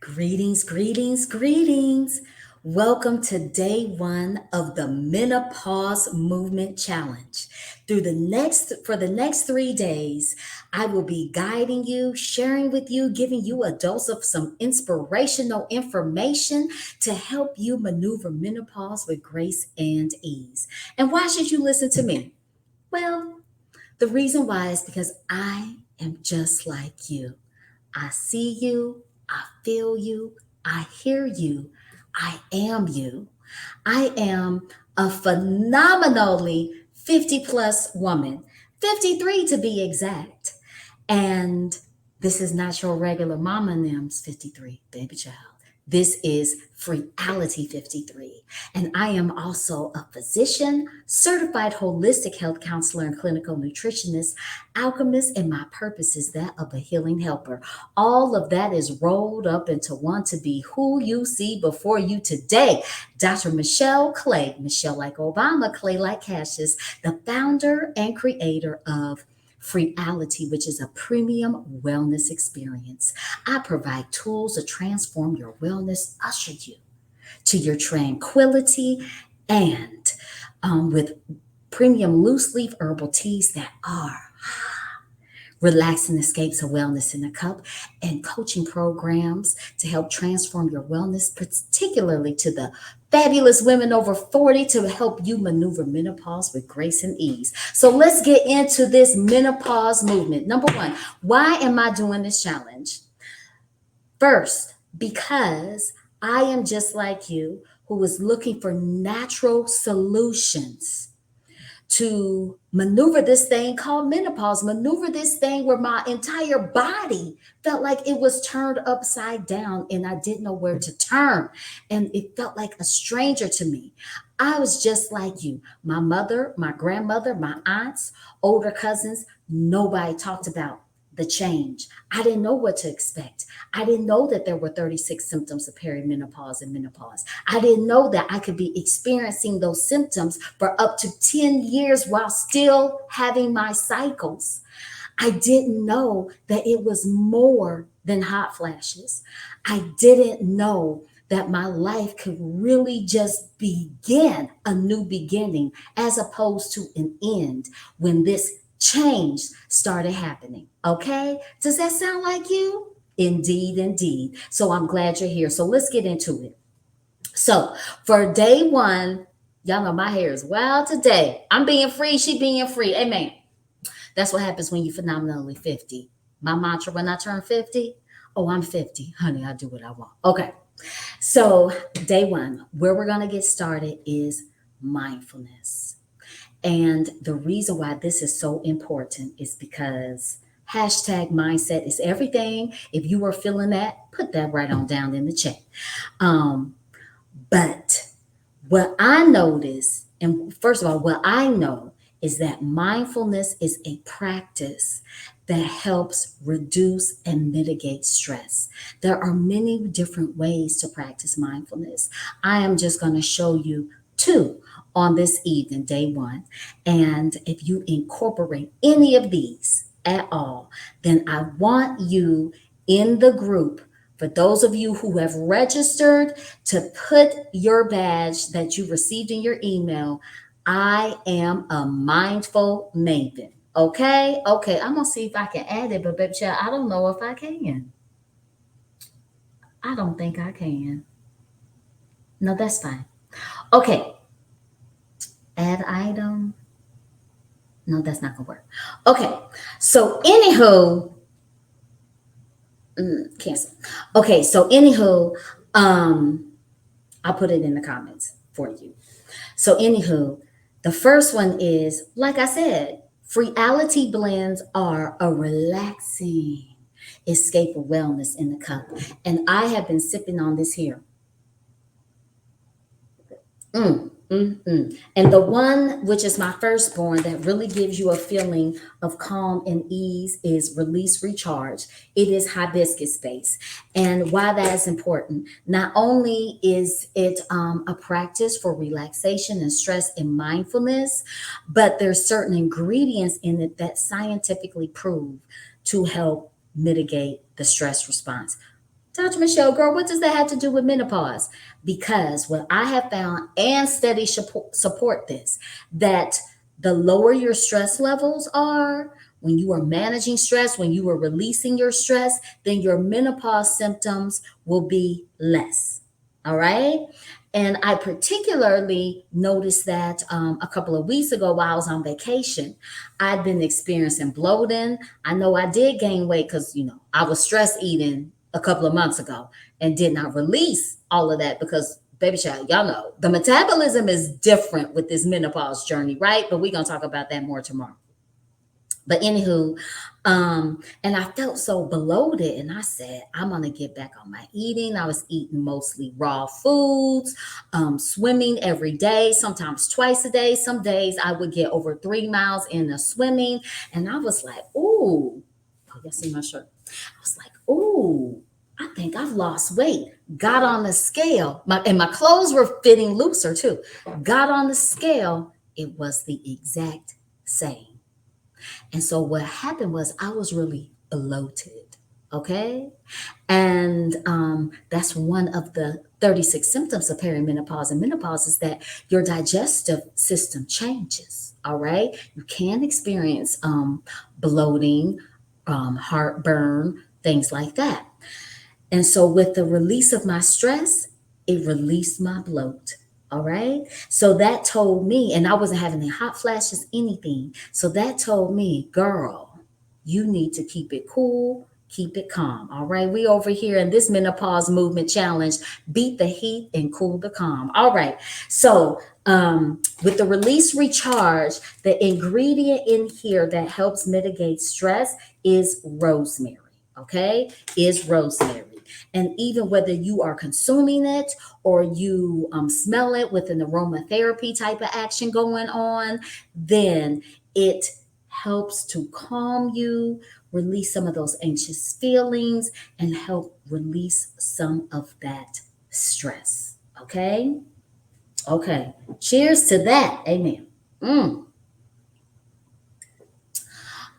Greetings, greetings, greetings. Welcome to day one of the Menopause Movement Challenge. For the next 3 days, I will be guiding you, sharing with you, giving you a dose of some inspirational information to help you maneuver menopause with grace and ease. And why should you listen to me? Well, the reason why is because I am just like you. I see you, I feel you, I hear you, I am you. I am a phenomenally 50 plus woman, 53 to be exact. And this is not your regular mama Nims 53, baby child. This is Reality 53. And I am also a physician, certified holistic health counselor, and clinical nutritionist, alchemist, and my purpose is that of a healing helper. All of that is rolled up into one to be who you see before you today. Dr. Michelle Clay, Michelle like Obama, Clay like Cassius, the founder and creator of Reality, which is a premium wellness experience. I provide tools to transform your wellness, usher you to your tranquility, and with premium loose leaf herbal teas that are relaxing escapes of wellness in a cup, and coaching programs to help transform your wellness, particularly to the fabulous women over 40 to help you maneuver menopause with grace and ease. So let's get into this menopause movement. Number one, why am I doing this challenge? First, because I am just like you who is looking for natural solutions to maneuver this thing called menopause, maneuver this thing where my entire body felt like it was turned upside down and I didn't know where to turn. And it felt like a stranger to me. I was just like you. My mother, my grandmother, my aunts, older cousins, nobody talked about the change. I didn't know what to expect. I didn't know that there were 36 symptoms of perimenopause and menopause. I didn't know that I could be experiencing those symptoms for up to 10 years while still having my cycles. I didn't know that it was more than hot flashes. I didn't know that my life could really just begin a new beginning as opposed to an end when this change started happening. Okay? Does that sound like you? Indeed, indeed. So I'm glad you're here. So let's get into it. So for day one, y'all know my hair is wild today. I'm being free, she being free. Amen. That's what happens when you phenomenally 50. My mantra when I turn 50, oh, I'm 50. Honey, I do what I want. Okay. So day one, where we're going to get started is mindfulness. And the reason why this is so important is because hashtag mindset is everything. If you are feeling that, put that right on down in the chat. Um, but what I notice, and first of all, what I know is that mindfulness is a practice that helps reduce and mitigate stress. There are many different ways to practice mindfulness. I am just going to show you two on this evening, day one. And if you incorporate any of these at all, then I want you in the group, for those of you who have registered, to put your badge that you received in your email. I am a mindful maven. Okay. Okay. I'm going to see if I can add it, but baby child, I don't know if I can. I don't think I can. No, that's fine. Okay. Add item. No, that's not going to work. Okay. So, anywho, cancel. Okay. So, anywho, um, I'll put it in the comments for you. So, anywho, the first one is, like I said, Reality blends are a relaxing escape of wellness in the cup. And I have been sipping on this here. And the one which is my firstborn that really gives you a feeling of calm and ease is Release Recharge. It is hibiscus based. And why that is important, not only is it a practice for relaxation and stress and mindfulness, but there's certain ingredients in it that scientifically prove to help mitigate the stress response. Dr. Michelle, girl, what does that have to do with menopause? Because what I have found, and studies support this, that the lower your stress levels are, when you are managing stress, when you are releasing your stress, then your menopause symptoms will be less. All right. And I particularly noticed that a couple of weeks ago while I was on vacation, I'd been experiencing bloating. I know I did gain weight because, I was stress eating a couple of months ago and did not release all of that because, baby child, y'all know the metabolism is different with this menopause journey, right? But we're going to talk about that more tomorrow. But anywho, and I felt so bloated, and I said, I'm gonna get back on my eating. I was eating mostly raw foods, swimming every day, sometimes twice a day. Some days I would get over 3 miles in the swimming, and I was like, ooh, oh, y'all see my shirt? I was like, ooh, I think I've lost weight. Got on the scale, and my clothes were fitting looser too. Got on the scale, it was the exact same. And so what happened was I was really bloated. Okay. And that's one of the 36 symptoms of perimenopause and menopause is that your digestive system changes. All right. You can experience bloating, heartburn, things like that. And so, with the release of my stress, it released my bloat. All right. So that told me, and I wasn't having any hot flashes, anything. So that told me, girl, you need to keep it cool, keep it calm. All right. We over here in this menopause movement challenge, beat the heat and cool the calm. All right. So, with the release recharge, the ingredient in here that helps mitigate stress is rosemary. Okay. Is rosemary. And even whether you are consuming it or you smell it with an aromatherapy type of action going on, then it helps to calm you, release some of those anxious feelings, and help release some of that stress. Okay? Okay. Cheers to that. Amen. Mm.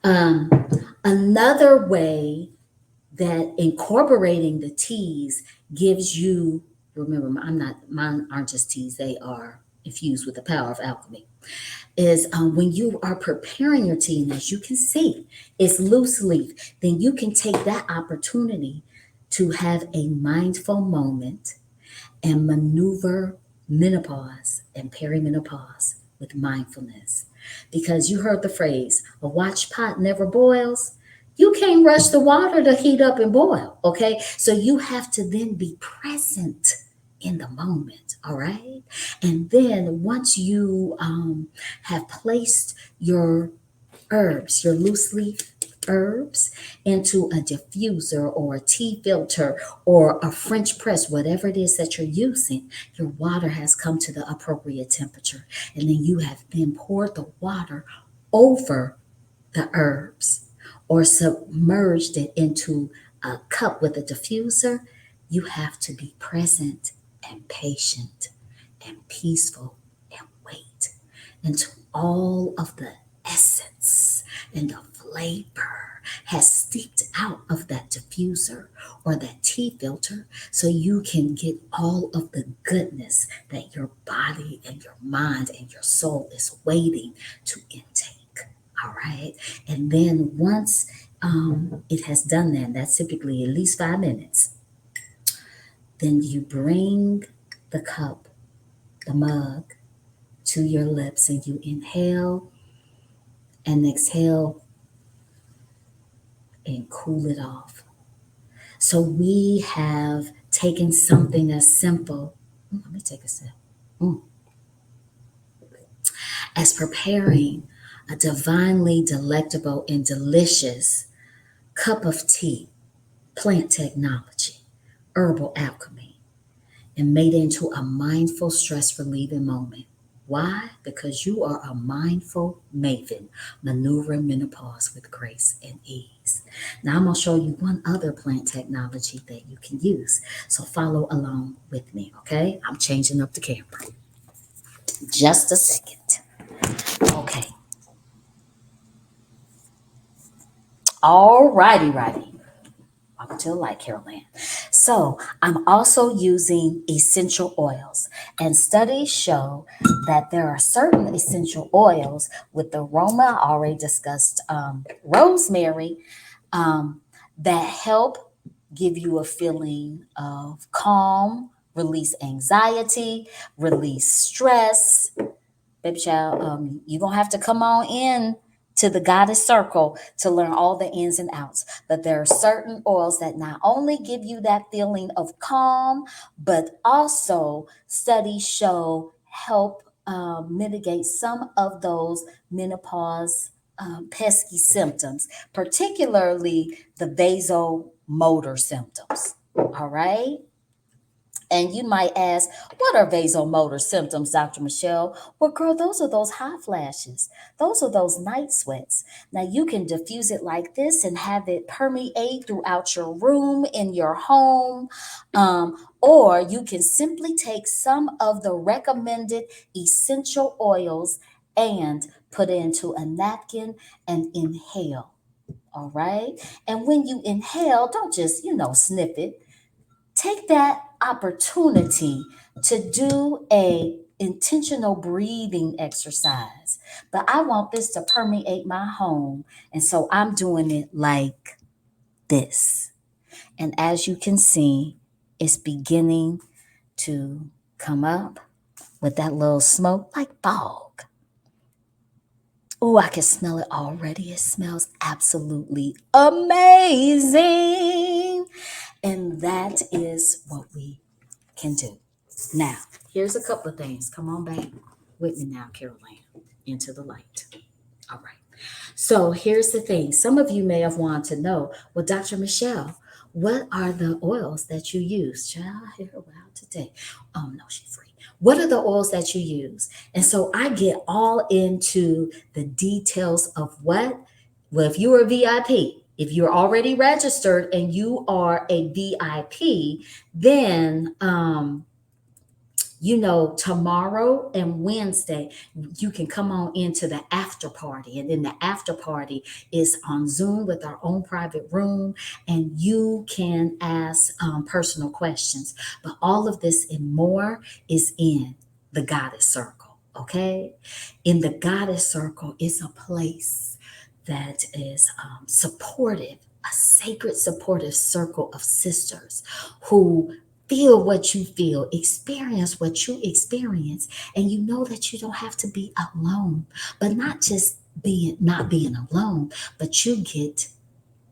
Um, Another way that incorporating the teas gives you, remember, I'm not, mine aren't just teas, they are infused with the power of alchemy, is when you are preparing your tea, and as you can see, it's loose leaf, then you can take that opportunity to have a mindful moment and maneuver menopause and perimenopause with mindfulness. Because you heard the phrase, a watch pot never boils. You can't rush the water to heat up and boil, okay? So you have to then be present in the moment, all right? And then once you have placed your herbs, your loose leaf herbs, into a diffuser or a tea filter or a French press, whatever it is that you're using, your water has come to the appropriate temperature. And then you have then poured the water over the herbs or submerged it into a cup with a diffuser. You have to be present and patient and peaceful and wait until all of the essence and the flavor has steeped out of that diffuser or that tea filter so you can get all of the goodness that your body and your mind and your soul is waiting to intake. All right. And then once it has done that, that's typically at least 5 minutes, then you bring the cup, the mug, to your lips and you inhale and exhale and cool it off. So we have taken something as simple. Let me take a sip. Mm. As preparing a divinely delectable and delicious cup of tea, plant technology, herbal alchemy, and made into a mindful stress relieving moment. Why? Because you are a mindful maven, maneuvering menopause with grace and ease. Now, I'm going to show you one other plant technology that you can use. So, follow along with me, okay? I'm changing up the camera. Just a second. Okay. All righty, righty. Welcome to the light, Carol Ann. So I'm also using essential oils, and studies show that there are certain essential oils with the aroma. I already discussed rosemary, um, that help give you a feeling of calm, release anxiety, release stress. Baby child, you're gonna have to come on in to the goddess circle to learn all the ins and outs. But there are certain oils that not only give you that feeling of calm, but also studies show help mitigate some of those menopause pesky symptoms, particularly the vasomotor symptoms. All right. And you might ask, what are vasomotor symptoms, Dr. Michelle? Well, girl, those are those hot flashes. Those are those night sweats. Now, you can diffuse it like this and have it permeate throughout your room, in your home, or you can simply take some of the recommended essential oils and put it into a napkin and inhale. All right. And when you inhale, don't just, sniff it. Take that opportunity to do a intentional breathing exercise. But I want this to permeate my home, and so I'm doing it like this. And as you can see, it's beginning to come up with that little smoke like fog. Oh, I can smell it already. It smells absolutely amazing. And that is what we can do. Now, here's a couple of things. Come on back with me now, Caroline, into the light. All right. So here's the thing. Some of you may have wanted to know, well, Dr. Michelle, what are the oils that you use? Child, I hear her out today. Oh no, she's free. What are the oils that you use? And so I get all into the details of what. Well, if you're a VIP, if you're already registered and you are a VIP, then tomorrow and Wednesday, you can come on into the after party. And then the after party is on Zoom with our own private room, and you can ask personal questions. But all of this and more is in the Goddess Circle, okay? In the Goddess Circle is a place that is supportive, a sacred, supportive circle of sisters who feel what you feel, experience what you experience, and you know that you don't have to be alone. But not just being not being alone, but you get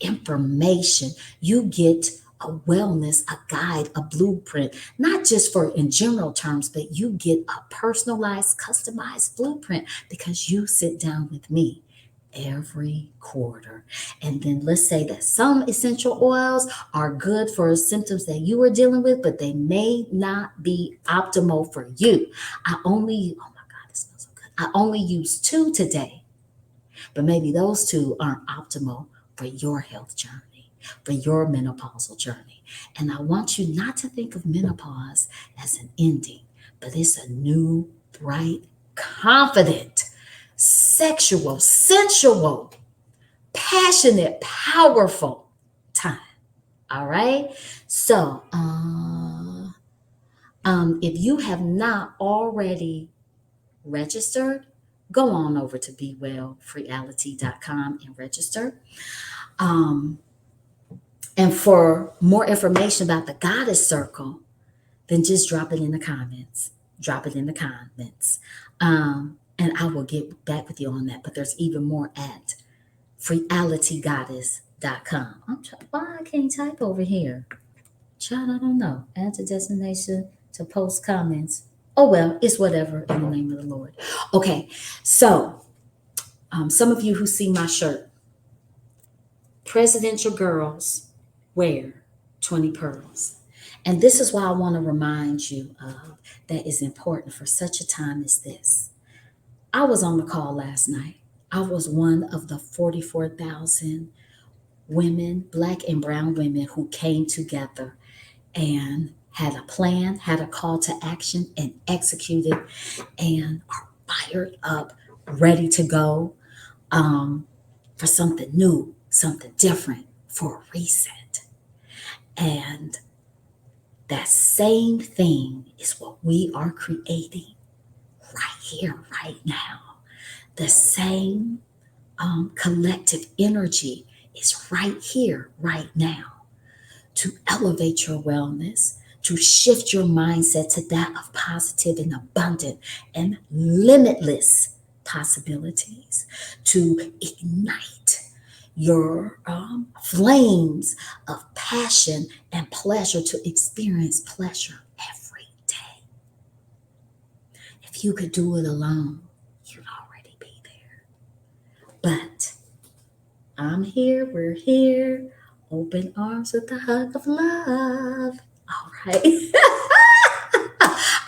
information. You get a wellness, a guide, a blueprint, not just for in general terms, but you get a personalized, customized blueprint because you sit down with me every quarter. And then let's say that some essential oils are good for symptoms that you are dealing with, but they may not be optimal for you. Oh my God, it smells so good. I only use two today, but maybe those two aren't optimal for your health journey, for your menopausal journey. And I want you not to think of menopause as an ending, but it's a new, bright, confident, sexual, sensual, passionate, powerful time. All right. So, if you have not already registered, go on over to bewellfreeality.com and register. Um, and for more information about the Goddess Circle, then just drop it in the comments. Drop it in the comments. And I will get back with you on that. But there's even more at freealitygoddess.com. Why I can't type over here? Child, I don't know. Add to destination to post comments. Oh well, it's whatever in the name of the Lord. Okay, so some of you who see my shirt, Presidential Girls Wear 20 Pearls. And this is why I want to remind you of that is important for such a time as this. I was on the call last night. I was one of the 44,000 women, Black and brown women, who came together and had a plan, had a call to action, and executed, and are fired up, ready to go for something new, something different, for a reset. And That same thing is what we are creating right here, right now. The same collective energy is right here, right now, to elevate your wellness, to shift your mindset to that of positive and abundant and limitless possibilities, to ignite your flames of passion and pleasure, to experience pleasure every day. If you could do it alone, you'd already be there. But I'm here, we're here, open arms with a hug of love. All right.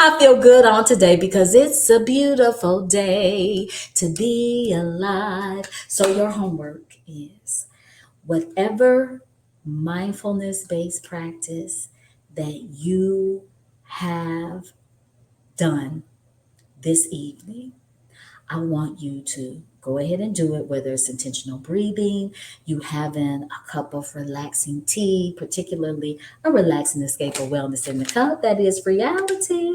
I feel good on today because it's a beautiful day to be alive. So, your homework is whatever mindfulness based practice that you have done this evening, I want you to go ahead and do it, whether it's intentional breathing, you having a cup of relaxing tea, particularly a relaxing escape of wellness in the cup that is reality,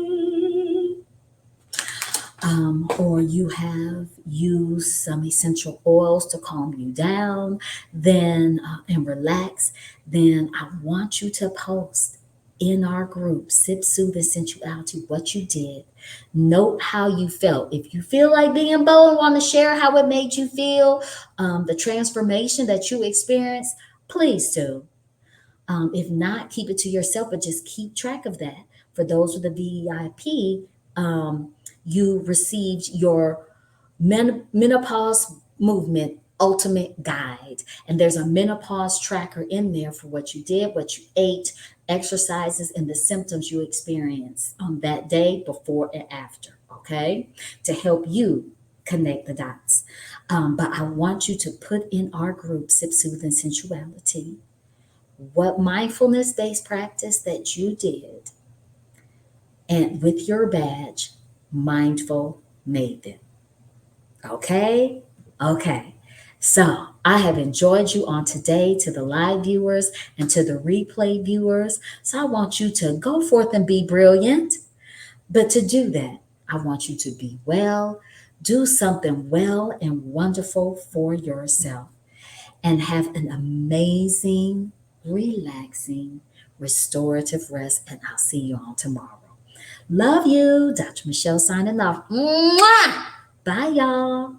or you have used some essential oils to calm you down, then and relax, then I want you to post in our group, Sip, Soothe, and Sensuality, what you did. Note how you felt. If you feel like being bold and want to share how it made you feel, the transformation that you experienced, please do. If not, keep it to yourself, but just keep track of that. For those with the VIP, you received your menopause movement ultimate guide. And there's a menopause tracker in there for what you did, what you ate, exercises, and the symptoms you experienced on that day, before and after, okay? To help you connect the dots. But I want you to put in our group, Sip, Soothe, and Sensuality, what mindfulness based practice that you did, and with your badge, Mindful Maven. Okay? Okay. So I have enjoyed you on today, to the live viewers and to the replay viewers. So I want you to go forth and be brilliant. But to do that, I want you to be well, do something well and wonderful for yourself, and have an amazing, relaxing, restorative rest. And I'll see you all tomorrow. Love you. Dr. Michelle signing off. Mwah! Bye, y'all.